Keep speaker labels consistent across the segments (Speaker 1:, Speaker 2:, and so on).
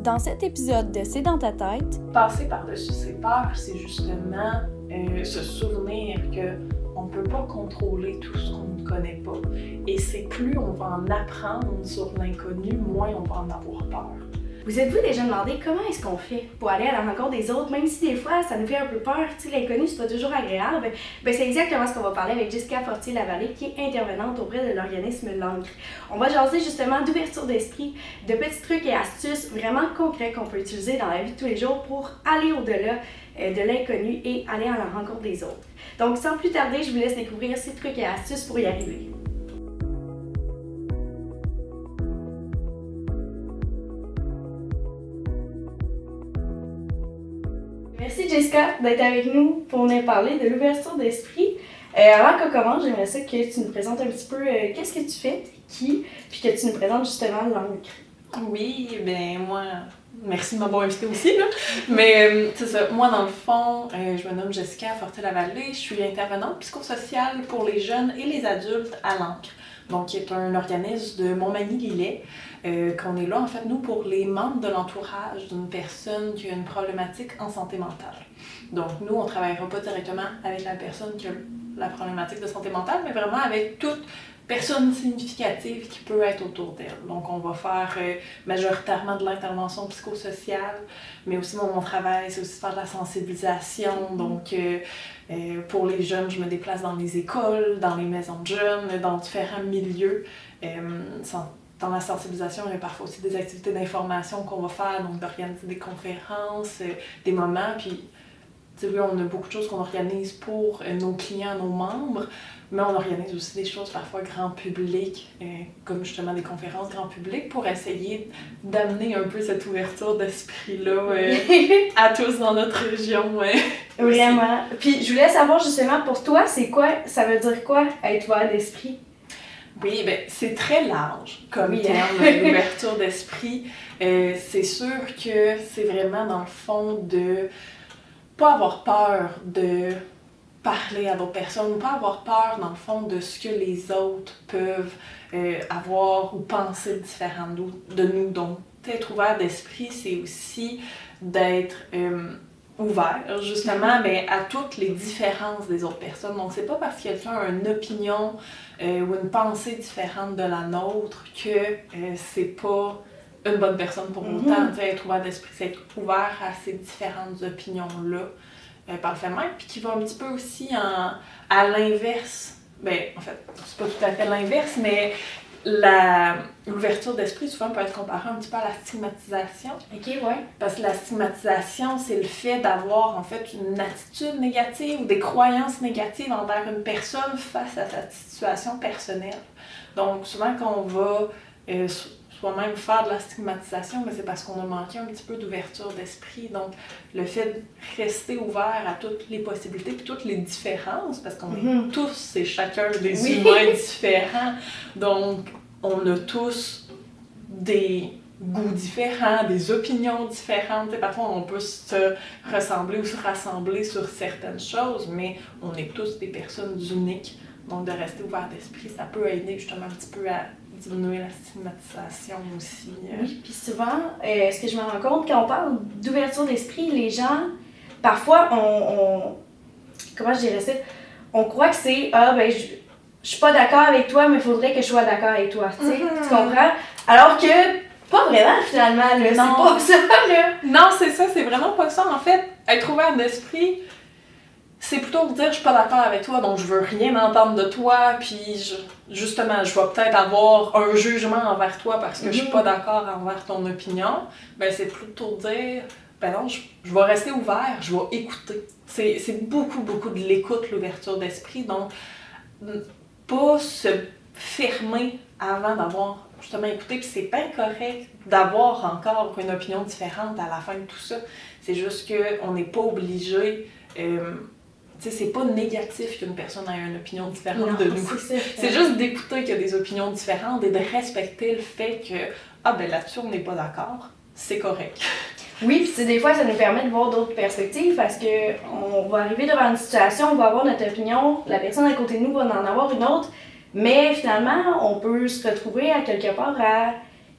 Speaker 1: Dans cet épisode de C'est dans ta tête,
Speaker 2: passer par-dessus ses peurs, c'est justement se souvenir qu'on ne peut pas contrôler tout ce qu'on ne connaît pas. Et c'est plus on va en apprendre sur l'inconnu, moins on va en avoir peur.
Speaker 3: Vous êtes-vous déjà demandé comment est-ce qu'on fait pour aller à la rencontre des autres, même si des fois ça nous fait un peu peur, tu sais, l'inconnu c'est pas toujours agréable, ben c'est exactement ce qu'on va parler avec Jessica Fortier-Lavallée qui est intervenante auprès de l'organisme L'Ancre. On va jaser justement d'ouverture d'esprit, de petits trucs et astuces vraiment concrets qu'on peut utiliser dans la vie de tous les jours pour aller au-delà de l'inconnu et aller à la rencontre des autres. Donc sans plus tarder, je vous laisse découvrir ces trucs et astuces pour y arriver. Merci Jessica d'être avec nous pour nous parler de l'ouverture d'esprit. Avant qu'on commence, j'aimerais ça que tu nous présentes un petit peu qu'est-ce que tu fais, t'es qui, puis que tu nous présentes justement L'Ancre.
Speaker 2: Oui, ben moi, merci de m'avoir invitée aussi, là. Mais c'est ça, moi dans le fond, je me nomme Jessica Fortier-Lavallée, je suis intervenante psychosociale pour les jeunes et les adultes à L'Ancre. Donc, qui est un organisme de Montmagny-Lillet, qu'on est là, en fait, nous, pour les membres de l'entourage d'une personne qui a une problématique en santé mentale. Donc, nous, on ne travaillera pas directement avec la personne qui a la problématique de santé mentale, mais vraiment avec toute personne significative qui peut être autour d'elle. Donc, on va faire majoritairement de l'intervention psychosociale, mais aussi mon travail, c'est aussi faire de la sensibilisation. Donc, pour les jeunes, je me déplace dans les écoles, dans les maisons de jeunes, dans différents milieux. Dans la sensibilisation, il y a parfois aussi des activités d'information qu'on va faire, donc d'organiser des conférences, des moments. Puis, tu sais, oui, on a beaucoup de choses qu'on organise pour nos clients, nos membres, mais on organise aussi des choses parfois grand public, comme justement des conférences grand public, pour essayer d'amener un peu cette ouverture d'esprit-là à tous dans notre région.
Speaker 3: Vraiment. Puis je voulais savoir justement pour toi, c'est quoi, ça veut dire quoi être ouvert d'esprit?
Speaker 2: Oui, bien, c'est très large comme terme, l'ouverture d'esprit. C'est sûr que c'est vraiment dans le fond de pas avoir peur de parler à d'autres personnes, pas avoir peur dans le fond de ce que les autres peuvent avoir ou penser différent de nous. Donc, être ouvert d'esprit, c'est aussi d'être ouvert, justement, mais à toutes les différences des autres personnes. Donc, c'est pas parce que quelqu'un a une opinion ou une pensée différente de la nôtre que c'est pas une bonne personne pour autant. Être ouvert d'esprit, c'est être ouvert à ces différentes opinions-là par le fait même, puis qui va un petit peu aussi à l'inverse. Ben, en fait, c'est pas tout à fait l'inverse, mais l'ouverture d'esprit, souvent, peut être comparée un petit peu à la stigmatisation.
Speaker 3: OK, ouais.
Speaker 2: Parce que la stigmatisation, c'est le fait d'avoir, en fait, une attitude négative ou des croyances négatives envers une personne face à sa situation personnelle. Donc, souvent, quand on va soi-même faire de la stigmatisation, mais c'est parce qu'on a manqué un petit peu d'ouverture d'esprit. Donc, le fait de rester ouvert à toutes les possibilités et toutes les différences, parce qu'on est tous et chacun des humains différents. Donc, on a tous des goûts différents, des opinions différentes. T'sais, parfois, on peut se ressembler ou se rassembler sur certaines choses, mais on est tous des personnes uniques. Donc, de rester ouvert d'esprit, ça peut aider justement un petit peu à diminuer la stigmatisation aussi.
Speaker 3: Oui, puis souvent, ce que je me rends compte, quand on parle d'ouverture d'esprit, les gens, parfois, comment je dirais ça? On croit que c'est, je suis pas d'accord avec toi, mais il faudrait que je sois d'accord avec toi, tu sais, tu comprends? Alors que, pas vraiment, finalement, là, c'est pas ça, là.
Speaker 2: Non, c'est ça, c'est vraiment pas ça. En fait, être ouvert d'esprit, c'est plutôt de dire je suis pas d'accord avec toi, donc je veux rien entendre de toi, puis justement, je vais peut-être avoir un jugement envers toi parce que je suis pas d'accord envers ton opinion. Ben c'est plutôt de dire ben non, je vais rester ouvert, je vais écouter. C'est beaucoup de l'écoute, l'ouverture d'esprit, donc pas se fermer avant d'avoir justement écouté, puis c'est pas correct d'avoir encore une opinion différente à la fin de tout ça. C'est juste qu'on n'est pas obligé. C'est pas négatif qu'une personne ait une opinion différente de nous. C'est juste d'écouter qu'il y a des opinions différentes et de respecter le fait que là-dessus, on n'est pas d'accord. C'est correct.
Speaker 3: Oui, puis des fois, ça nous permet de voir d'autres perspectives parce qu'on va arriver devant une situation, on va avoir notre opinion, la personne à côté de nous va en avoir une autre, mais finalement, on peut se retrouver à quelque part à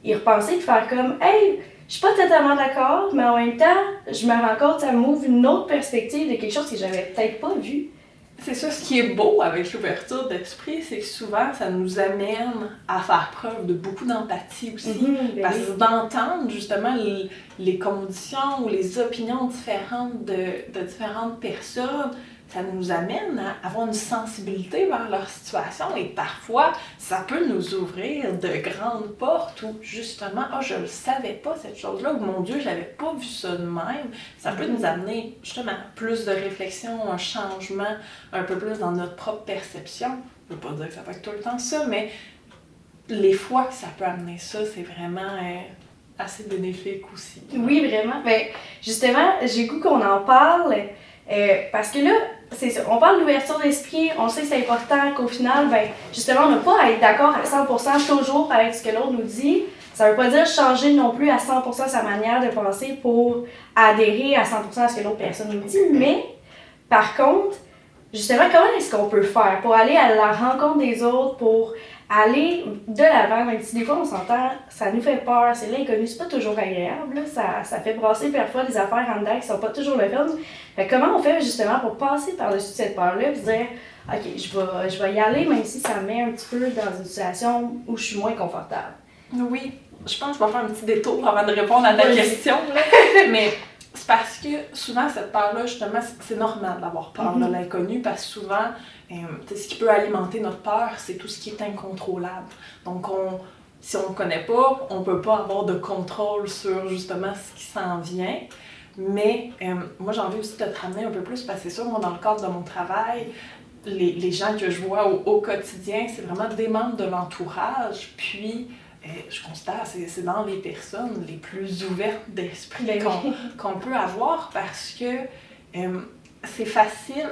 Speaker 3: y repenser et faire comme « Hey, je suis pas totalement d'accord, mais en même temps, je me rends compte, ça m'ouvre une autre perspective de quelque chose que j'avais peut-être pas vu.
Speaker 2: C'est ça, ce qui est beau avec l'ouverture d'esprit, c'est que souvent, ça nous amène à faire preuve de beaucoup d'empathie aussi. Parce que d'entendre justement les conditions ou les opinions différentes de différentes personnes, ça nous amène à avoir une sensibilité vers leur situation et parfois, ça peut nous ouvrir de grandes portes où justement, je le savais pas cette chose-là, ou mon Dieu, je l'avais pas vu ça de même. Ça peut nous amener justement plus de réflexion, un changement un peu plus dans notre propre perception. Je veux pas dire que ça va être tout le temps ça, mais les fois que ça peut amener ça, c'est vraiment assez bénéfique aussi.
Speaker 3: Oui, vraiment. Ben, justement, j'ai goût qu'on en parle parce que là, c'est ça, on parle d'ouverture d'esprit, on sait que c'est important qu'au final, ben, justement, on n'a pas à être d'accord à 100% toujours avec ce que l'autre nous dit. Ça veut pas dire changer non plus à 100% sa manière de penser pour adhérer à 100% à ce que l'autre personne nous dit, mais par contre, justement, comment est-ce qu'on peut faire pour aller à la rencontre des autres, pour aller de l'avant, même si des fois on s'entend, ça nous fait peur, c'est l'inconnu, c'est pas toujours agréable, là, ça fait brasser parfois des affaires en dedans qui sont pas toujours le fun. Fait comment on fait justement pour passer par-dessus cette peur-là et se dire ok, je vais y aller même si ça me met un petit peu dans une situation où je suis moins confortable.
Speaker 2: Oui, je pense que je vais faire un petit détour avant de répondre à ta question, là. Mais c'est parce que souvent, cette peur-là, justement, c'est normal d'avoir peur de l'inconnu parce que souvent, ce qui peut alimenter notre peur, c'est tout ce qui est incontrôlable. Donc, si on ne connaît pas, on ne peut pas avoir de contrôle sur justement ce qui s'en vient. Mais moi, j'ai envie aussi de te ramener un peu plus parce que c'est sûr, moi, dans le cadre de mon travail, les gens que je vois au quotidien, c'est vraiment des membres de l'entourage. Puis, je constate, c'est dans les personnes les plus ouvertes d'esprit qu'on peut avoir parce que c'est facile.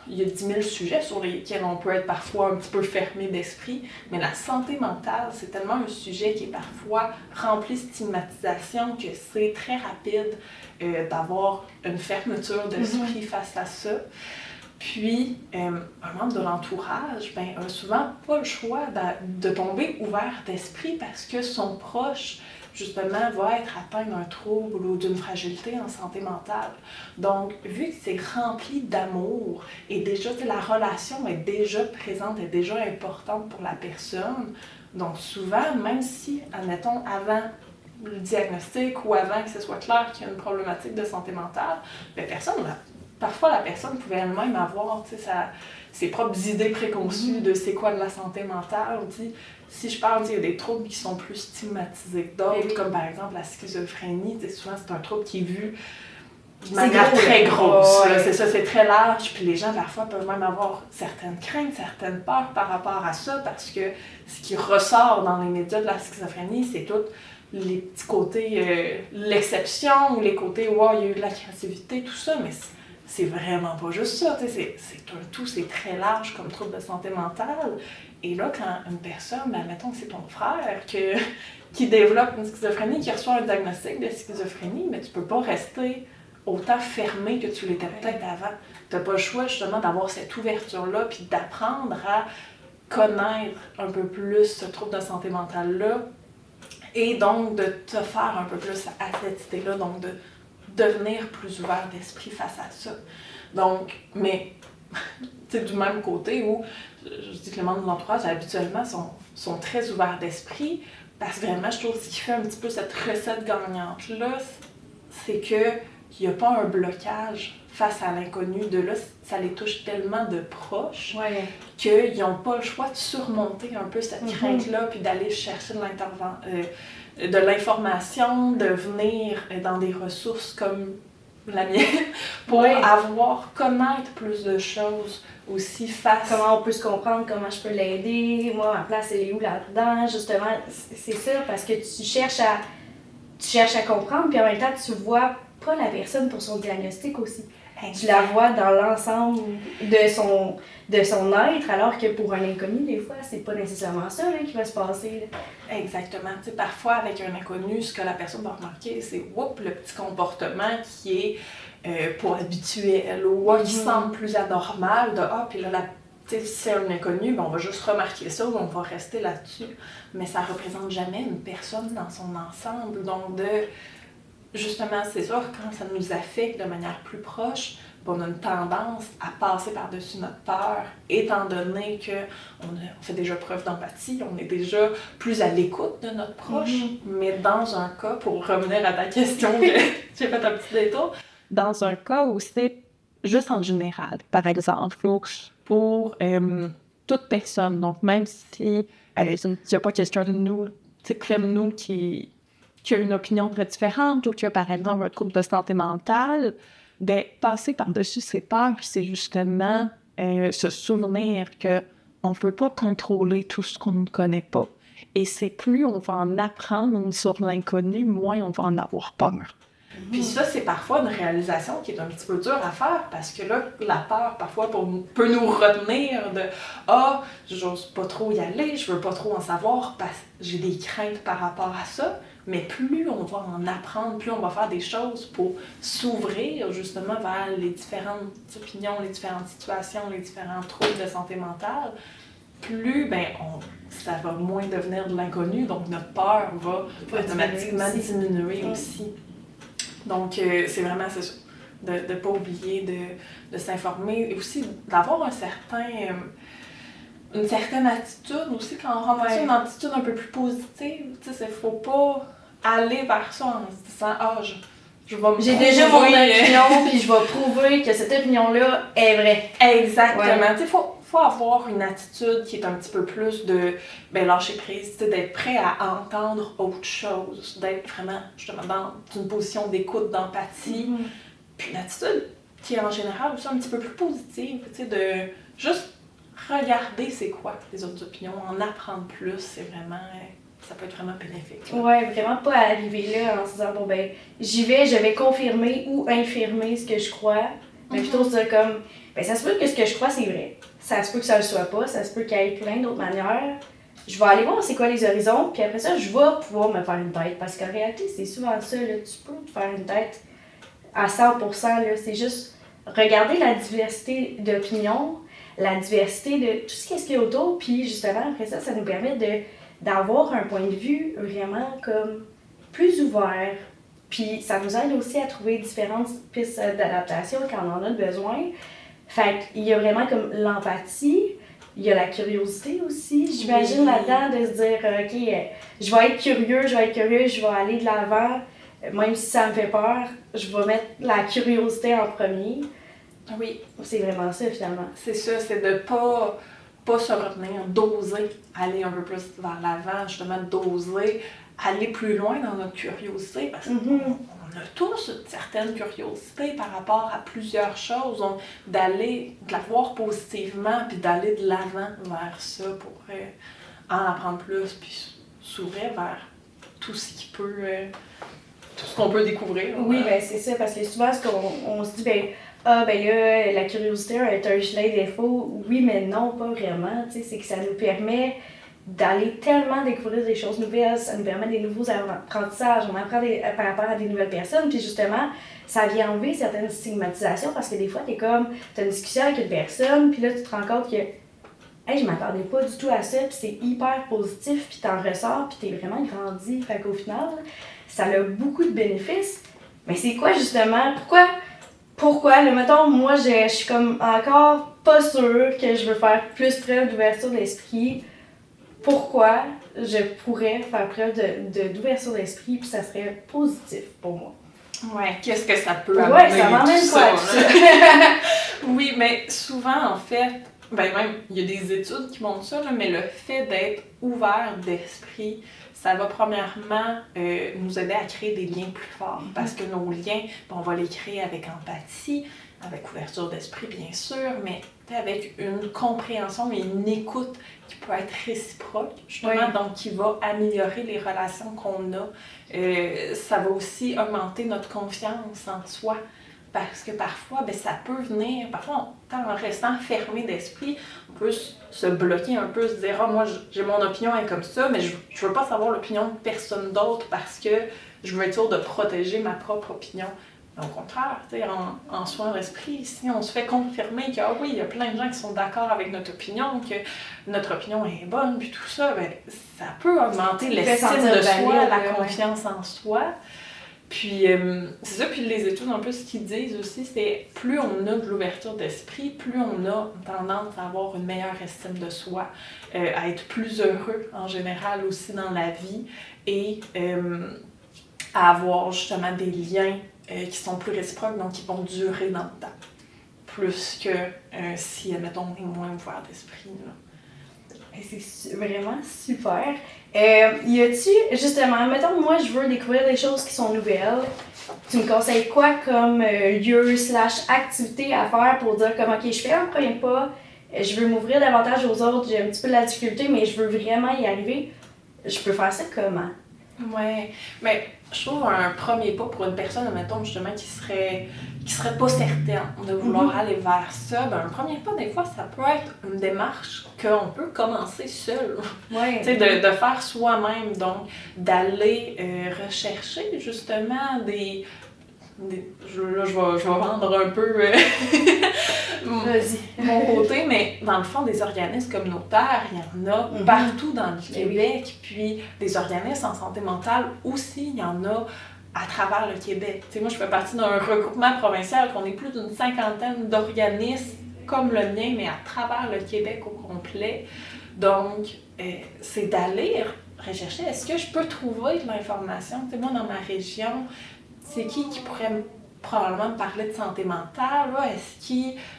Speaker 2: Il y a 10 000 sujets sur lesquels on peut être parfois un petit peu fermé d'esprit, mais la santé mentale, c'est tellement un sujet qui est parfois rempli de stigmatisation que c'est très rapide d'avoir une fermeture d'esprit face à ça. Puis, un membre de l'entourage a souvent pas le choix de tomber ouvert d'esprit parce que son proche, justement, va être atteint d'un trouble ou d'une fragilité en santé mentale. Donc, vu que c'est rempli d'amour et déjà, la relation est déjà présente, est déjà importante pour la personne, donc souvent, même si, admettons, avant le diagnostic ou avant que ce soit clair qu'il y a une problématique de santé mentale, parfois la personne pouvait elle-même avoir ses propres idées préconçues de c'est quoi de la santé mentale. Si je parle, il y a des troubles qui sont plus stigmatisés que d'autres, comme par exemple la schizophrénie. Souvent, c'est un trouble qui est vu de manière très grosse.
Speaker 3: Ouais.
Speaker 2: C'est ça, c'est très large. Puis les gens, parfois, peuvent même avoir certaines craintes, certaines peurs par rapport à ça, parce que ce qui ressort dans les médias de la schizophrénie, c'est tout les petits côtés, l'exception, ou les côtés, il y a eu de la créativité, tout ça, mais c'est vraiment pas juste ça, c'est un tout, c'est très large comme trouble de santé mentale. Et là, quand une personne, mettons que c'est ton frère qui développe une schizophrénie, qui reçoit un diagnostic de schizophrénie, mais tu peux pas rester autant fermé que tu l'étais peut-être avant. T'as pas le choix justement d'avoir cette ouverture-là, puis d'apprendre à connaître un peu plus ce trouble de santé mentale-là, et donc de te faire un peu plus à cette idée-là, donc de devenir plus ouvert d'esprit face à ça. Donc, mais, du même côté où, je dis que les membres de l'entourage, habituellement, sont très ouverts d'esprit, parce que vraiment, je trouve ce qui fait un petit peu cette recette gagnante-là, c'est qu'il n'y a pas un blocage face à l'inconnu. De là, ça les touche tellement de proches qu'ils n'ont pas le choix de surmonter un peu cette crainte-là, puis d'aller chercher de l'information, de venir dans des ressources comme la mienne pour connaître plus de choses aussi face.
Speaker 3: Comment on peut se comprendre, comment je peux l'aider, moi ma place elle est où là-dedans, justement, c'est ça, parce que tu cherches à comprendre, puis en même temps tu vois pas la personne pour son diagnostic aussi. Tu la vois dans l'ensemble de son être, alors que pour un inconnu, des fois, c'est pas nécessairement ça là, qui va se passer. Là.
Speaker 2: Exactement. Parfois, avec un inconnu, ce que la personne va remarquer, c'est le petit comportement qui est pas habituel ou qui semble plus anormal. Puis là, tu sais, si c'est un inconnu, ben, on va juste remarquer ça ou on va rester là-dessus. Mais ça représente jamais une personne dans son ensemble. Donc, justement, c'est sûr, quand ça nous affecte de manière plus proche, on a une tendance à passer par-dessus notre peur, étant donné qu'on fait déjà preuve d'empathie, on est déjà plus à l'écoute de notre proche. Mais dans un cas, pour revenir à ta question, j'ai fait un petit détour, dans un cas où c'est juste en général, par exemple, pour toute personne, donc même si il n'y a pas quelqu'un de nous, comme nous qui a une opinion très différente ou qui a par exemple un trouble de santé mentale, ben, passer par-dessus ses peurs, c'est justement se souvenir qu'on ne peut pas contrôler tout ce qu'on ne connaît pas. Et c'est plus on va en apprendre sur l'inconnu, moins on va en avoir peur. Puis ça, c'est parfois une réalisation qui est un petit peu dure à faire parce que là, la peur, parfois, peut nous retenir de « Ah, j'ose pas trop y aller, je veux pas trop en savoir parce que j'ai des craintes par rapport à ça. » Mais plus on va en apprendre, plus on va faire des choses pour s'ouvrir justement vers les différentes opinions, les différentes situations, les différents troubles de santé mentale, plus ça va moins devenir de l'inconnu, donc notre peur va automatiquement diminuer aussi. Donc, c'est vraiment ça, de ne pas oublier de s'informer et aussi d'avoir une certaine attitude aussi quand on rentre une attitude un peu plus positive. Tu sais, il ne faut pas aller vers ça en se disant « Ah, je vais me
Speaker 3: J'ai déjà mon opinion, puis je vais prouver que cette opinion-là est vraie. »
Speaker 2: Exactement. Tu sais, faut avoir une attitude qui est un petit peu plus de lâcher prise, d'être prêt à entendre autre chose, d'être vraiment justement dans une position d'écoute, d'empathie. Puis une attitude qui est en général aussi un petit peu plus positive, tu sais, de juste regarder c'est quoi les autres opinions, en apprendre plus, c'est vraiment... ça peut être vraiment bénéfique.
Speaker 3: Ouais, vraiment pas arriver là en se disant, bon ben, j'y vais, je vais confirmer ou infirmer ce que je crois, mais plutôt se dire comme, ben ça se peut que ce que je crois c'est vrai, ça se peut que ça le soit pas, ça se peut qu'il y ait plein d'autres manières. Je vais aller voir c'est quoi les horizons, puis après ça, je vais pouvoir me faire une tête, parce qu'en réalité, c'est souvent ça, là, tu peux te faire une tête à 100%, là, c'est juste regarder la diversité d'opinions, la diversité de tout ce qu'il y a autour, puis justement, après ça, ça nous permet d'avoir un point de vue vraiment comme plus ouvert. Puis ça nous aide aussi à trouver différentes pistes d'adaptation quand on en a besoin. Fait qu'il y a vraiment comme l'empathie, il y a la curiosité aussi, j'imagine là-dedans, de se dire OK, je vais être curieux, je vais aller de l'avant, même si ça me fait peur, je vais mettre la curiosité en premier.
Speaker 2: Oui.
Speaker 3: C'est vraiment ça finalement.
Speaker 2: C'est ça, c'est de pas se retenir, d'oser aller un peu plus vers l'avant, justement d'oser aller plus loin dans notre curiosité, parce qu'on a tous une certaine curiosité par rapport à plusieurs choses, donc de la voir positivement, puis d'aller de l'avant vers ça pour en apprendre plus, puis s'ouvrir vers tout ce qui peut, tout ce qu'on peut découvrir.
Speaker 3: Oui, ben c'est ça, parce que souvent, on se dit, là, la curiosité est un gilet défaut. Oui, mais non, pas vraiment. Tu sais, c'est que ça nous permet d'aller tellement découvrir des choses nouvelles, ça nous permet des nouveaux apprentissages, on apprend par rapport à des nouvelles personnes, puis justement, ça vient enlever certaines stigmatisations parce que des fois, t'as une discussion avec une personne, puis là, tu te rends compte que hey, je m'attendais pas du tout à ça, puis c'est hyper positif, puis t'en ressors, puis t'es vraiment grandi. Fait qu'au final, ça a beaucoup de bénéfices. Mais c'est quoi justement? Pourquoi? Mettons, moi, je suis comme encore pas sûre que je veux faire plus preuve d'ouverture d'esprit. Pourquoi je pourrais faire preuve d'ouverture d'esprit, puis ça serait positif pour moi?
Speaker 2: Ouais, qu'est-ce que ça peut amener?
Speaker 3: Ouais, ça m'emmène quoi, ça?
Speaker 2: Oui, mais souvent, en fait, même, il y a des études qui montrent ça, là, mais le fait d'être ouvert d'esprit, ça va premièrement nous aider à créer des liens plus forts. Parce que nos liens, on va les créer avec empathie, avec ouverture d'esprit, bien sûr, mais avec une compréhension et une écoute qui peut être réciproque, justement, donc qui va améliorer les relations qu'on a. Ça va aussi augmenter notre confiance en soi. Parce que parfois, ça peut venir, en restant fermé d'esprit, on peut se bloquer un peu, se dire « Ah, moi, j'ai mon opinion, elle est comme ça, mais je veux pas savoir l'opinion de personne d'autre parce que je veux être sûre de protéger ma propre opinion. » Mais au contraire, tu sais, en soins d'esprit, si on se fait confirmer que, ah oui, il y a plein de gens qui sont d'accord avec notre opinion, que notre opinion est bonne, puis tout ça, ben, ça peut augmenter l'estime de soi, la confiance en soi. Puis, c'est ça, puis les études, un peu, ce qu'ils disent aussi, c'est plus on a de l'ouverture d'esprit, plus on a tendance à avoir une meilleure estime de soi, à être plus heureux en général aussi dans la vie et à avoir justement des liens qui sont plus réciproques, donc qui vont durer dans le temps. Plus que si, admettons, on est moins ouvert d'esprit, là.
Speaker 3: C'est vraiment super. Y a-tu, justement, mettons, moi, je veux découvrir des choses qui sont nouvelles. Tu me conseilles quoi comme lieu/activité à faire pour dire comme, OK, je fais un premier pas, je veux m'ouvrir davantage aux autres, j'ai un petit peu de la difficulté, mais je veux vraiment y arriver. Je peux faire ça comment?
Speaker 2: Ouais, mais je trouve un premier pas pour une personne, mettons, justement, qui serait pas certaine de vouloir aller vers ça, ben un premier pas, des fois, ça peut être une démarche qu'on peut commencer seul.
Speaker 3: Ouais.
Speaker 2: Tu sais, de faire soi-même, donc d'aller rechercher, justement, là, je vais vendre un peu mon côté, mais dans le fond, des organismes communautaires, il y en a partout dans le Québec, puis des organismes en santé mentale aussi, il y en a à travers le Québec. Tu sais, moi, je fais partie d'un regroupement provincial qu'on est plus d'une 50aine d'organismes comme le mien, mais à travers le Québec au complet. Donc, c'est d'aller rechercher, est-ce que je peux trouver de l'information? Tu sais, moi, dans ma région, c'est qui pourrait probablement me parler de santé mentale? Là?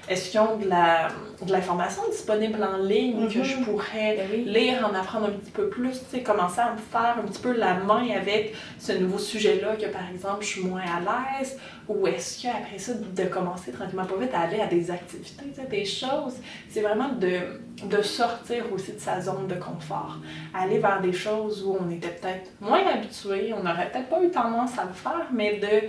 Speaker 2: Est-ce qu'ils ont de l'information disponible en ligne que je pourrais lire, en apprendre un petit peu plus, tu sais, commencer à me faire un petit peu la main avec ce nouveau sujet-là que, par exemple, je suis moins à l'aise? Ou est-ce qu'après ça, de commencer tranquillement pas vite à aller à des activités, tu sais, des choses? C'est vraiment de sortir aussi de sa zone de confort. Aller vers des choses où on était peut-être moins habitué, on n'aurait peut-être pas eu tendance à le faire, mais de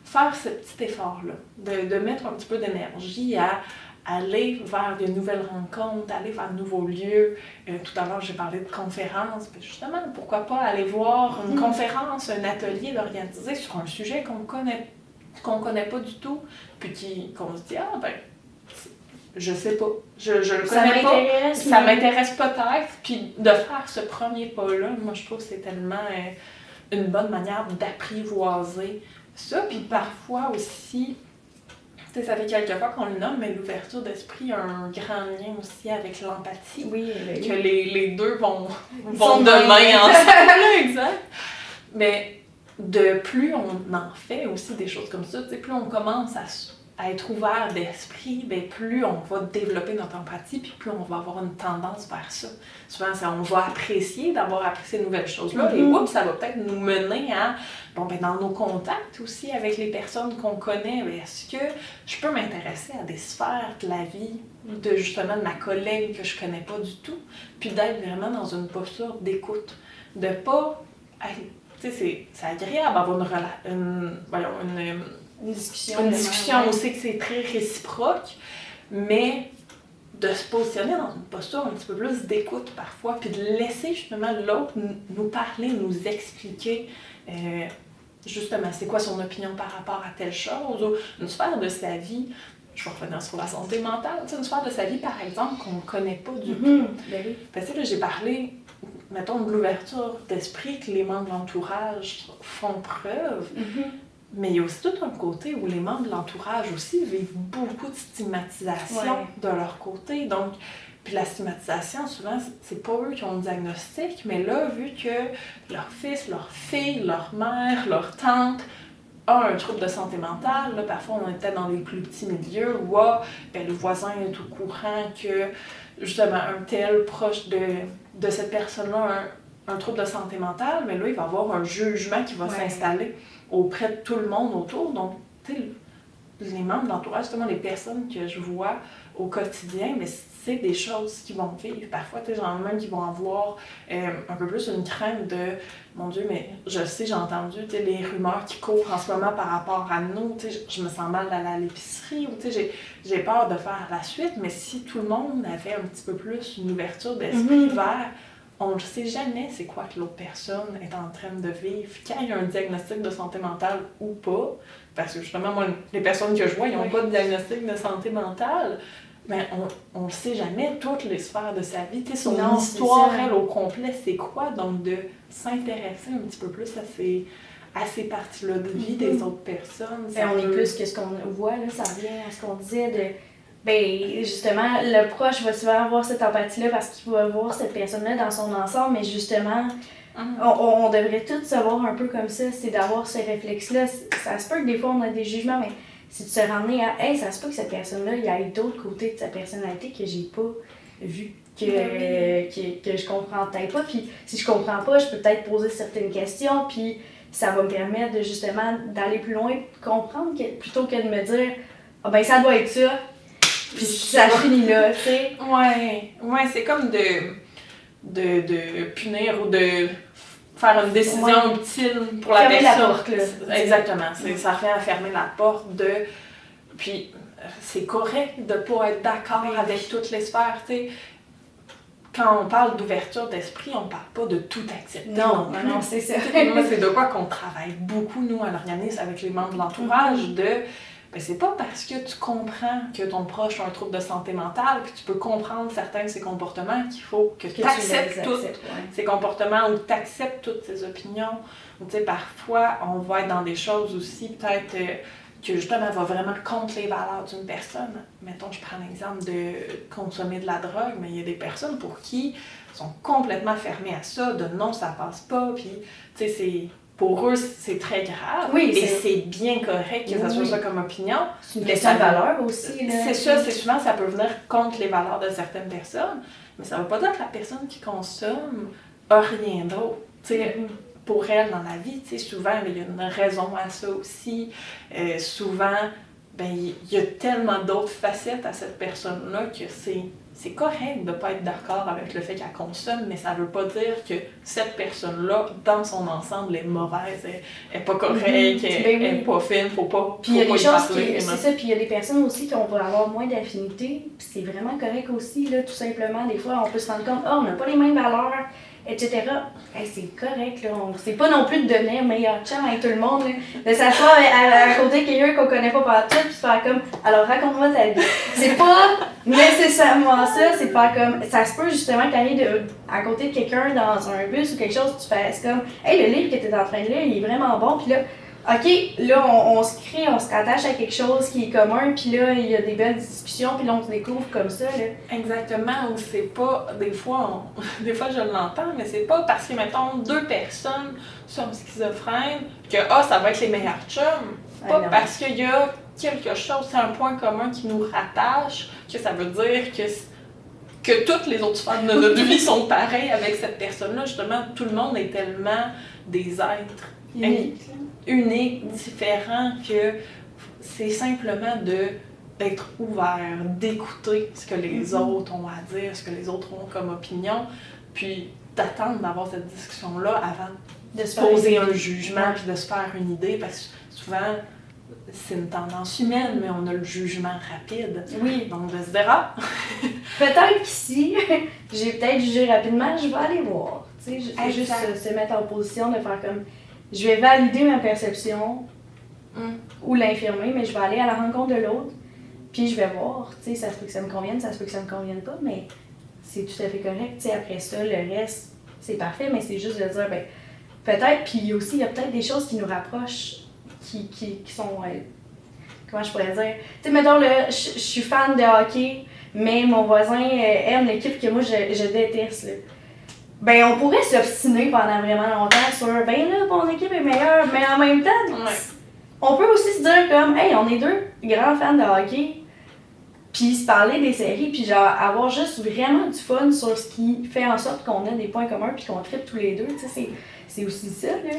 Speaker 2: faire ce petit effort-là, de mettre un petit peu d'énergie à aller vers de nouvelles rencontres, aller vers de nouveaux lieux. Tout à l'heure, j'ai parlé de conférences. Puis justement, pourquoi pas aller voir une conférence, un atelier organisé sur un sujet qu'on connaît pas du tout, puis qu'on se dit, ah ben, je sais pas, je le connais pas, ça m'intéresse peut-être, puis de faire ce premier pas-là, moi je trouve que c'est tellement une bonne manière d'apprivoiser ça, puis parfois aussi, tu sais, ça fait quelques fois qu'on le nomme, mais l'ouverture d'esprit a un grand lien aussi avec l'empathie.
Speaker 3: Oui,
Speaker 2: que les deux vont de main ensemble. Exact. Mais de plus on en fait aussi des choses comme ça, tu sais, plus on commence à être ouvert d'esprit, bien, plus on va développer notre empathie, puis plus on va avoir une tendance vers ça. Souvent, on va apprécier d'avoir appris ces nouvelles choses-là, et oups, ça va peut-être nous mener à, bon, ben, dans nos contacts aussi avec les personnes qu'on connaît, bien, est-ce que je peux m'intéresser à des sphères de la vie, justement de ma collègue que je connais pas du tout, puis d'être vraiment dans une posture d'écoute, de pas, tu sais, c'est agréable d'avoir une discussion, on sait que c'est très réciproque, mais de se positionner dans une posture un petit peu plus d'écoute parfois, puis de laisser justement l'autre nous parler, nous expliquer justement c'est quoi son opinion par rapport à telle chose, ou une sphère de sa vie. Je vais revenir sur la santé mentale, une sphère de sa vie par exemple qu'on ne connaît pas du tout. Parce que là, j'ai parlé, mettons, de l'ouverture d'esprit que les membres de l'entourage font preuve. Mais il y a aussi tout un côté où les membres de l'entourage aussi vivent beaucoup de stigmatisation de leur côté. Donc, puis la stigmatisation, souvent, c'est pas eux qui ont le diagnostic, mais là, vu que leur fils, leur fille, leur mère, leur tante a un trouble de santé mentale, là, parfois on était dans les plus petits milieux où ben, le voisin est au courant que, justement, un tel proche de cette personne-là a un trouble de santé mentale, mais là, il va y avoir un jugement qui va s'installer auprès de tout le monde autour. Donc, tu sais, les membres de l'entourage, justement, les personnes que je vois au quotidien, mais c'est des choses qu'ils vont vivre. Parfois, tu sais, genre même qu'ils vont avoir un peu plus une crainte de « Mon Dieu, mais je sais, j'ai entendu les rumeurs qui courent en ce moment par rapport à nous. Tu sais, je me sens mal d'aller à l'épicerie. » Ou tu sais, j'ai peur de faire la suite. Mais si tout le monde avait un petit peu plus une ouverture d'esprit vers « on ne sait jamais c'est quoi que l'autre personne est en train de vivre, quand il y a un diagnostic de santé mentale ou pas, parce que justement, moi, les personnes que je vois, ils n'ont pas de diagnostic de santé mentale, mais on ne sait jamais toutes les sphères de sa vie. Son histoire, elle, au complet, c'est quoi? Donc, de s'intéresser un petit peu plus à ces parties-là de vie des autres personnes.
Speaker 3: On est plus que ce qu'on voit, là, ça revient à ce qu'on disait de... Ben, justement, le proche va souvent avoir cette empathie-là parce qu'il va voir cette personne-là dans son ensemble, mais justement, on devrait tous se voir un peu comme ça, c'est d'avoir ce réflexe-là. Ça se peut que des fois, on a des jugements, mais c'est de se ramener à « Hey, ça se peut que cette personne-là, il y ait d'autres côtés de sa personnalité que j'ai pas vu, que je comprends peut-être pas. Puis si je comprends pas, je peux peut-être poser certaines questions, puis ça va me permettre de justement d'aller plus loin, de comprendre plutôt que de me dire « Ah ben ça doit être ça ». Puis ça finit là, tu sais.
Speaker 2: Ouais, c'est comme de punir ou de faire une décision utile pour la personne.
Speaker 3: La porte, là.
Speaker 2: Exactement, ça revient à fermer la porte de... Puis c'est correct de pas être d'accord avec toutes les sphères, tu sais. Quand on parle d'ouverture d'esprit, on parle pas de tout accepter.
Speaker 3: Non, c'est ça.
Speaker 2: Moi, c'est de quoi qu'on travaille beaucoup, nous, à l'organisme, avec les membres de l'entourage, ben, c'est pas parce que tu comprends que ton proche a un trouble de santé mentale, puis tu peux comprendre certains de ses comportements qu'il faut que tu acceptes tous ses comportements ou que tu acceptes toutes ses opinions. Ou tu sais, parfois, on va être dans des choses aussi, peut-être que justement va vraiment contre les valeurs d'une personne. Mettons, je prends l'exemple de consommer de la drogue, mais il y a des personnes pour qui sont complètement fermées à ça, de non, ça passe pas, puis tu sais, pour eux, c'est très grave.
Speaker 3: Oui,
Speaker 2: et c'est bien correct que ça soit ça comme opinion.
Speaker 3: C'est une question de valeur aussi. Là.
Speaker 2: C'est ça, c'est souvent, ça peut venir contre les valeurs de certaines personnes, mais ça ne veut pas dire que la personne qui consomme a rien d'autre. Pour elle, dans la vie, souvent, il y a une raison à ça aussi. Souvent, il y a tellement d'autres facettes à cette personne-là que c'est correct de ne pas être d'accord avec le fait qu'elle consomme, mais ça ne veut pas dire que cette personne-là, dans son ensemble, est mauvaise, elle n'est pas correcte, elle n'est pas fine, faut pas.
Speaker 3: Puis il y a des choses c'est ça, puis il y a des personnes aussi qui vont avoir moins d'affinité, puis c'est vraiment correct aussi, là, tout simplement. Des fois, on peut se rendre compte, on n'a pas les mêmes valeurs, etc. Hey, c'est correct, là. C'est pas non plus de devenir meilleur chum avec tout le monde, là. De s'asseoir à côté de quelqu'un qu'on connaît pas par tout, puis faire comme, alors raconte-moi ta vie. C'est pas nécessairement ça, c'est faire comme, ça se peut justement qu'aller à côté de quelqu'un dans un bus ou quelque chose, tu fasses comme, hey, le livre que t'es en train de lire, il est vraiment bon, puis là, OK, là, on se crée, on se rattache à quelque chose qui est commun, puis là, il y a des belles discussions, puis là, on se découvre comme ça, là.
Speaker 2: Exactement, ou c'est pas, des fois je l'entends, mais c'est pas parce que, mettons, deux personnes sont schizophrènes que, ça va être les meilleurs chums. Pas parce qu'il y a quelque chose, c'est un point commun qui nous rattache, que ça veut dire que toutes les autres sphères de notre vie sont pareilles avec cette personne-là. Justement, tout le monde est tellement des êtres uniques, différents, que c'est simplement d'être ouvert, d'écouter ce que les autres ont à dire, ce que les autres ont comme opinion, puis d'attendre d'avoir cette discussion-là avant de se poser un jugement puis de se faire une idée, parce que souvent, c'est une tendance humaine, mais on a le jugement rapide.
Speaker 3: Oui.
Speaker 2: Donc, de se dire,
Speaker 3: peut-être qu'ici, j'ai peut-être jugé rapidement, je vais aller voir. Tu sais, faut juste se mettre en position de faire comme, je vais valider ma perception ou l'infirmer, mais je vais aller à la rencontre de l'autre, puis je vais voir. Tu sais, ça se peut que ça me convienne, ça se peut que ça me convienne pas, mais c'est tout à fait correct. Tu sais, après ça, le reste, c'est parfait, mais c'est juste de dire, peut-être, puis aussi, il y a peut-être des choses qui nous rapprochent, qui sont, comment je pourrais dire, tu sais, mettons, je suis fan de hockey, mais mon voisin aime l'équipe que moi, je déteste, là. On pourrait s'obstiner pendant vraiment longtemps sur, là, mon équipe est meilleure, mais en même temps, on peut aussi se dire comme, hey, on est deux grands fans de hockey, puis se parler des séries, puis genre avoir juste vraiment du fun sur ce qui fait en sorte qu'on a des points communs, puis qu'on tripe tous les deux, tu sais, c'est aussi ça, là.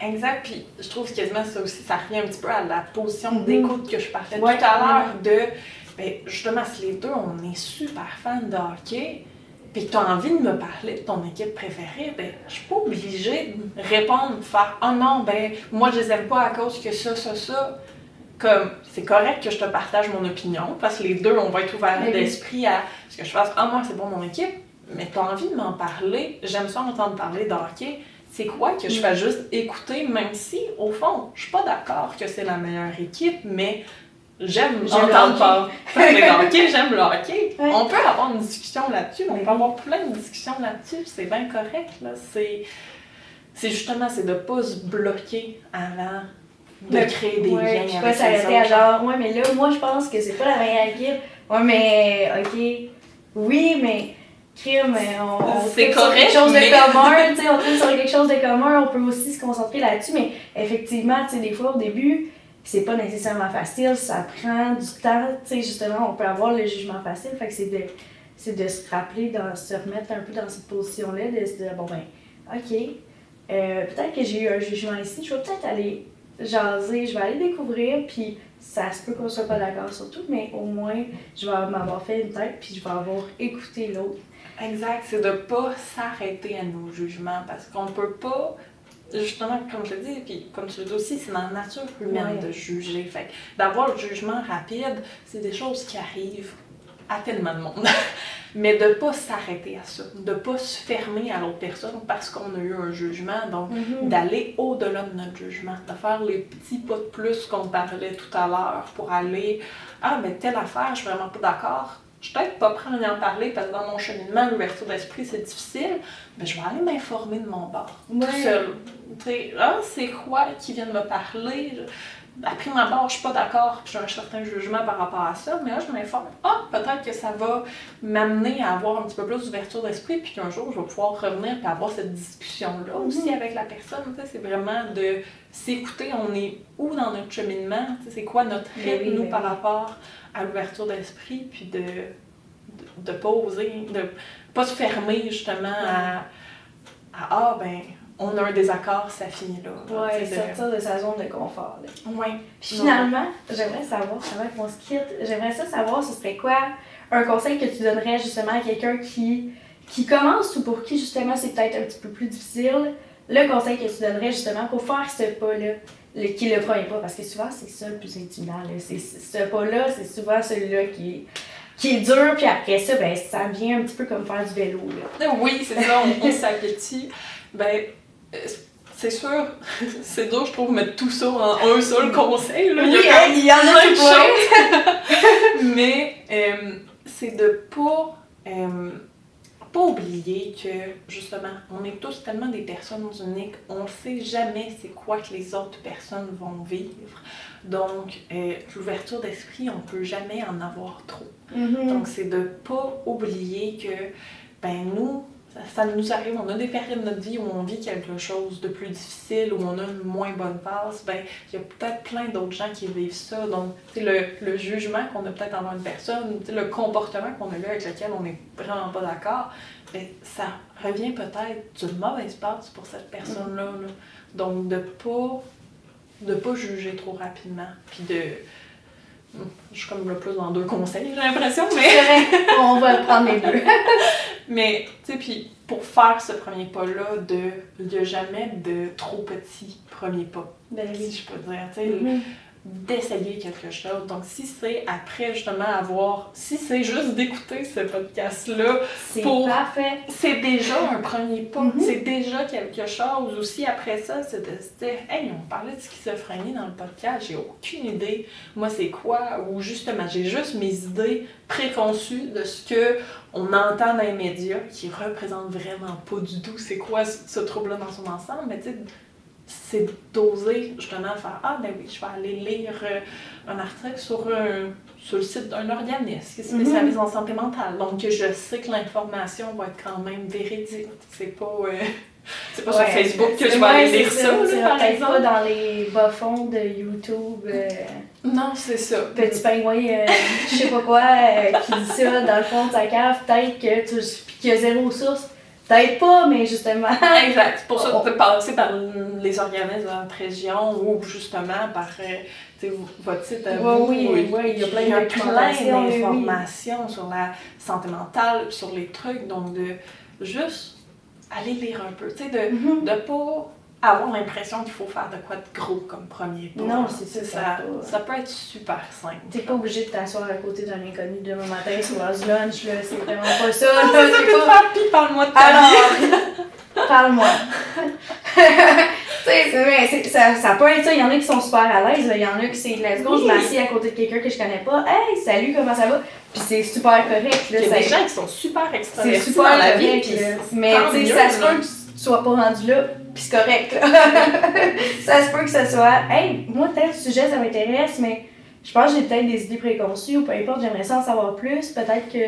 Speaker 2: Exact, puis je trouve quasiment ça aussi, ça revient un petit peu à la position d'écoute que je parlais tout à l'heure justement, si les deux, on est super fans de hockey, puis que tu as envie de me parler de ton équipe préférée, je suis pas obligée de répondre, de faire « Oh non, moi je les aime pas à cause que ça. » Comme, c'est correct que je te partage mon opinion, parce que les deux, on va être ouverts d'esprit à ce que je fasse « Ah, moi c'est bon mon équipe », mais t'as envie de m'en parler, j'aime ça entendre parler de hockey. C'est quoi que je fais juste écouter, même si, au fond, je suis pas d'accord que c'est la meilleure équipe, mais j'aime entendre parler de hockey, j'aime le hockey. Ouais. On peut avoir une discussion là-dessus, on peut avoir plein de discussions là-dessus, c'est bien correct, là. C'est justement, c'est de pas se bloquer avant de créer des liens avec les autres.
Speaker 3: Pas s'arrêter à genre, ouais, mais là, moi, je pense que c'est pas la meilleure équipe. Ouais, mais, ok, oui, mais... on
Speaker 2: c'est correct,
Speaker 3: quelque chose de commun, tu sais, on trouve sur quelque chose de commun, on peut aussi se concentrer là-dessus, mais effectivement, tu sais, des fois au début, c'est pas nécessairement facile, ça prend du temps, tu sais, justement, on peut avoir le jugement facile, fait que c'est de se rappeler, de se remettre un peu dans cette position-là, de se dire, bon ben, ok, peut-être que j'ai eu un jugement ici, je vais peut-être aller jaser, je vais aller découvrir, puis ça se peut qu'on soit pas d'accord sur tout, mais au moins, je vais m'avoir fait une tête, puis je vais avoir écouté l'autre.
Speaker 2: Exact, c'est de pas s'arrêter à nos jugements parce qu'on peut pas, justement, comme je le dis, puis comme tu le dis aussi, c'est dans la nature humaine de juger. Fait que d'avoir le jugement rapide, c'est des choses qui arrivent à tellement de monde. Mais de pas s'arrêter à ça, de pas se fermer à l'autre personne parce qu'on a eu un jugement, donc d'aller au-delà de notre jugement, de faire les petits pas de plus qu'on parlait tout à l'heure pour aller « Ah, mais telle affaire, je suis vraiment pas d'accord. » Je vais peut-être pas prendre à en parler parce que dans mon cheminement, l'ouverture d'esprit, c'est difficile, mais je vais aller m'informer de mon bord, tout seul. Tu sais, c'est quoi qui vient de me parler? Après ma barre, je suis pas d'accord, puis j'ai un certain jugement par rapport à ça, mais là, je m'informe. Peut-être que ça va m'amener à avoir un petit peu plus d'ouverture d'esprit, puis qu'un jour, je vais pouvoir revenir et avoir cette discussion-là aussi avec la personne. Tu sais, c'est vraiment de s'écouter, on est où dans notre cheminement, tu sais, c'est quoi notre rythme, par rapport à l'ouverture d'esprit, puis de pas oser, de pas se fermer justement à on a un désaccord, ça finit là.
Speaker 3: Oui, sortir de sa zone de confort.
Speaker 2: Oui.
Speaker 3: Puis finalement, j'aimerais savoir, avant qu'on se quitte, j'aimerais savoir ce serait quoi un conseil que tu donnerais justement à quelqu'un qui commence ou pour qui justement c'est peut-être un petit peu plus difficile, le conseil que tu donnerais justement pour faire ce pas-là, qui est le premier pas, parce que souvent c'est ça le plus intimidant. C'est ce pas-là, c'est souvent celui-là qui est dur, puis après ça, ben ça vient un petit peu comme faire du vélo. Là.
Speaker 2: Oui, c'est ça, on s'appétit. C'est sûr, c'est dur, je trouve, mettre tout ça en un seul conseil. Là.
Speaker 3: Oui, il y en a plein de
Speaker 2: choses. Mais c'est de pas oublier que, justement, on est tous tellement des personnes uniques, on ne sait jamais c'est quoi que les autres personnes vont vivre. Donc, l'ouverture d'esprit, on ne peut jamais en avoir trop. Donc, c'est de pas oublier que, nous, ça nous arrive, on a des périodes de notre vie où on vit quelque chose de plus difficile, où on a une moins bonne passe, il y a peut-être plein d'autres gens qui vivent ça. Donc, le jugement qu'on a peut-être envers une personne, le comportement qu'on a eu avec lequel on n'est vraiment pas d'accord, ça revient peut-être d'une mauvaise passe pour cette personne-là. Là. Donc, de pas juger trop rapidement, puis je suis comme le plus dans deux conseils, j'ai l'impression, mais...
Speaker 3: C'est vrai, on va prendre les deux.
Speaker 2: Mais, tu sais, puis pour faire ce premier pas-là, il n'y a jamais de trop petit premier pas, si je peux dire, tu sais, d'essayer quelque chose. Donc, si c'est après, justement, si c'est juste d'écouter ce podcast-là,
Speaker 3: c'est parfait.
Speaker 2: C'est déjà un premier pas, c'est déjà quelque chose. Aussi, après ça, c'est de se dire, hey, on parlait de schizophrénie dans le podcast, j'ai aucune idée, moi, c'est quoi, ou justement, j'ai juste mes idées préconçues de ce qu'on entend dans les médias, qui représentent vraiment pas du tout c'est quoi ce trouble-là dans son ensemble, mais tu sais, c'est d'oser justement faire « oui, je vais aller lire un article sur le site d'un organisme qui spécialise en santé mentale. » Donc, je sais que l'information va être quand même véridique. C'est pas sur Facebook que je vais aller lire ça, par exemple.
Speaker 3: Pas dans les bas-fonds de YouTube.
Speaker 2: Non, c'est ça.
Speaker 3: Petit pingouin, je sais pas quoi, qui dit ça dans le fond de sa cave. Peut-être qu'il y a zéro source. Peut-être pas, mais justement...
Speaker 2: Exact. C'est pour ça qu'on peut passer par les organismes de notre région ou justement par votre site à vous.
Speaker 3: Oui, il y a plein
Speaker 2: d'informations sur la santé mentale, sur les trucs. Donc, de juste aller lire un peu. Tu sais, de pas avoir l'impression qu'il faut faire de quoi de gros comme premier pas.
Speaker 3: Non, c'est ça.
Speaker 2: Ça peut être super simple.
Speaker 3: T'es pas obligé de t'asseoir à côté d'un inconnu demain matin sur l'heure du lunch, là. C'est vraiment pas ça.
Speaker 2: Non,
Speaker 3: là,
Speaker 2: c'est ça que
Speaker 3: pas...
Speaker 2: faire, puis parle-moi de ta vie.
Speaker 3: Alors, parle-moi. Mais ça peut être ça. Il y en a qui sont super à l'aise. Là. Il y en a qui c'est let's go, je m'assieds à côté de quelqu'un que je connais pas. Hey, salut, comment ça va? Puis c'est super correct. Là,
Speaker 2: Il y a des gens qui sont super extravertis
Speaker 3: c'est super
Speaker 2: dans la
Speaker 3: correct,
Speaker 2: vie.
Speaker 3: là. Mais tu sais, ça se peut que tu sois pas rendu là, puis c'est correct. Là. Ça se peut que ça soit, hey, moi, tel sujet, ça m'intéresse, mais je pense que j'ai peut-être des idées préconçues ou peu importe, j'aimerais ça en savoir plus. Peut-être que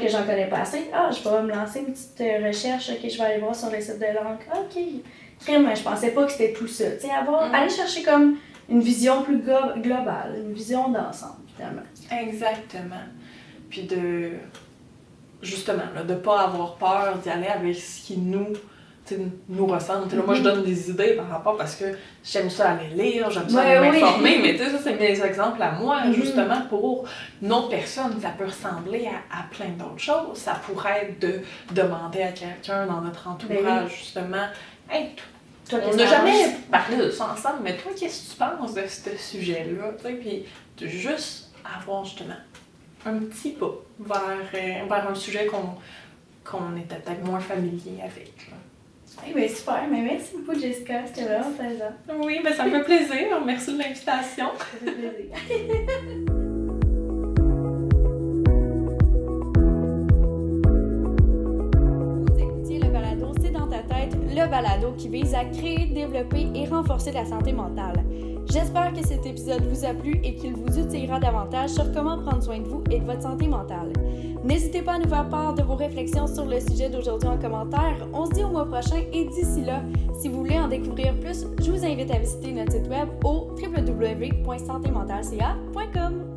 Speaker 3: j'en connais pas assez. Ah, je vais me lancer une petite recherche. Ok, je vais aller voir sur les sites de langue. Ok. Crème, je pensais pas que c'était tout ça. Tu sais, aller chercher comme une vision plus globale, une vision d'ensemble, finalement.
Speaker 2: Exactement. Puis justement, là, de pas avoir peur d'y aller avec ce qui nous ressemble. Là, moi, je donne des idées par rapport parce que j'aime ça aller lire, j'aime ça aller m'informer, mais tu sais, ça, c'est mes exemples à moi, justement, pour une autre personne, ça peut ressembler à plein d'autres choses. Ça pourrait être de demander à quelqu'un dans notre entourage, justement, hey, toi, on n'a jamais parlé de ça ensemble, mais toi, qu'est-ce que tu penses de ce sujet-là? Puis de juste avoir, justement, un petit pas vers un sujet qu'on était peut-être moins familier avec.
Speaker 3: Oui, ben super, mais merci beaucoup Jessica, c'était vraiment plaisant.
Speaker 2: Oui, ben ça me fait plaisir, merci de l'invitation.
Speaker 3: Ça fait plaisir.
Speaker 1: Vous écoutiez le balado C'est dans ta tête, le balado qui vise à créer, développer et renforcer la santé mentale. J'espère que cet épisode vous a plu et qu'il vous outillera davantage sur comment prendre soin de vous et de votre santé mentale. N'hésitez pas à nous faire part de vos réflexions sur le sujet d'aujourd'hui en commentaire. On se dit au mois prochain et d'ici là, si vous voulez en découvrir plus, je vous invite à visiter notre site web au www.santémentalca.com.